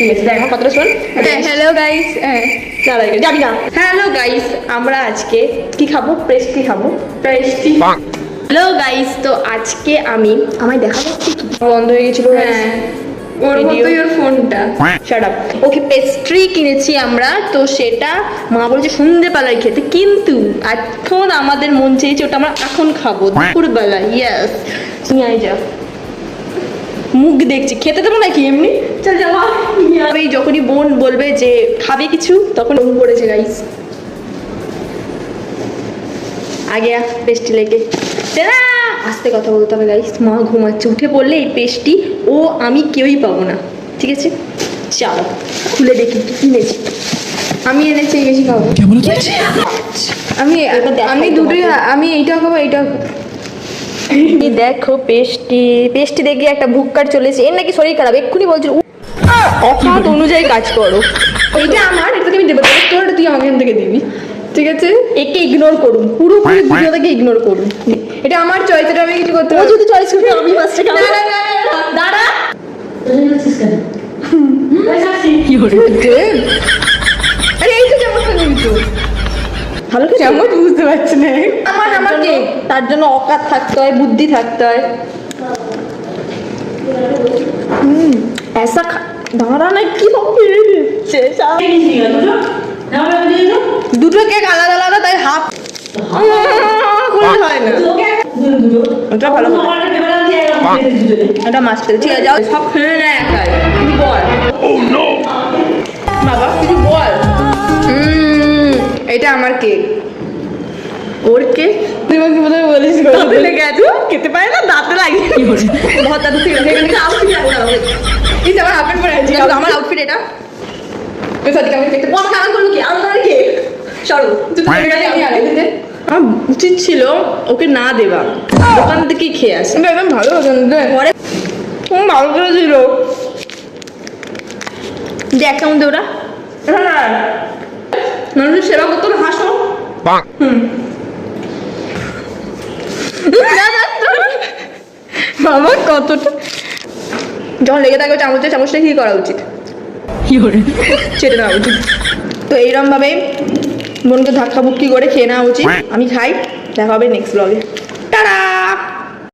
গেছে দেখ আমার কথাটা শোন। হ্যালো গাইস, যাবি না। হ্যালো গাইস, আমরা আজকে কি খাবো? পেস্ট্রি খাবো। পেস্ট্রি। হ্যালো গাইস, তো আজকে আমায় দেখা যাচ্ছে কি বন্ধ হয়ে গেছিল। হ্যাঁ, ওর মতোই ওর ফোনটা। Shut up. ওকে পেস্ট্রি কিনেছি আমরা, তো সেটা মা বলছে সন্ধ্যেবেলায় খেতে, কিন্তু এখন আমাদের মন চেয়েছে ওটা আমরা এখন খাবো দুপুরবেলা। ইয়েস, নিয়ে আয় যা। মুখ দেখছি, খেতে দেবো নাকি এমনি? চল যাওয়া। এই যখনই বোন বলবে যে খাবে কিছু, তখন ও পড়েছে গাইস। আগে পেস্ট্রি লেগে আস্তে কথা বলতে হবে গাইস, মা ঘুমাচ্ছে। উঠে পড়লে এই পেস্ট্রি ও আমি কেউই পাবো না, ঠিক আছে? চলো খুলে দেখি কি কিনেছি। আমি এনেছি বেশি খাবো। আমি আমি দুটোই, আমি এইটা খাবো এইটা। দেখো পেস্ট্রি দেখে একটা ভুক্কার চলেছে, এর নাকি শরীর খারাপ। এক্ষুনি বলছিল অকাত অনুযায়ী কাজ করো। এইটা আমার, এটাকে আমি দেবো, তোরটা তুই আমাকে এখান থেকে দিবি, ঠিক আছে? একে ইগনোর করুন, পুরোপুরি ভিডিওটাকে ইগনোর করুন। এটা আমার চয়েস, এটা আমি কিছু করতে ও পারবো। যদি চয়েস করবে আমি ফার্স্টে খাবো। না, না, না, না, না। দাঁড়া। আরে এই তো চামচটা নিবি তো। ভালো করে চামচ বুঝতে পারছি না। আমার কেক, তার জন্য অকাত থাকতে হয়, বুদ্ধি থাকতে হয়। ऐसा দাঁড়া না, কি দিচ্ছে দুটো কেক আলাদা আলাদা, তাই হাফ হয় না। ওটা ভালো হবে। এটা মাছ খেতে, ঠিক আছে যাও সব খেয়ে নেয় একাই। কিছু বল বাবা, কিছু বল। এটা আমার কেক। ওর কেক তুই আমাকে বোধহয় বলিস দাঁতে লেগে আছে, খেতে পারে না, দাঁতে লাগে। ভর দাঁতে থেকে আউটফিট লাগবে না। এই যে আমার হাফ প্যান্ট পরে আছি। আমার আউটফিট এটা। সত্যি আমি দেখতে ও আমাকে আনন্দ করলো কি? আনন্দ করে কেক সরো। আমার উচিত ছিল ওকে না দেবা, দোকান থেকে খেয়ে আসে। একদম ভালো হতো না। পরে ভালো করে ছিল যে একটা মধ্যে ওরা মানুষের সেবা করতো না, হাসো। বাবা কতটা যখন লেগে থাকবে চামচটা কি করা উচিত? চেটে নেওয়া উচিত। তো এইরকম ভাবে বোনকে ধাক্কা বুক্কি করে খেয়ে নেওয়া উচিত। আমি খাই, দেখা হবে নেক্সট ব্লগে। টাটা।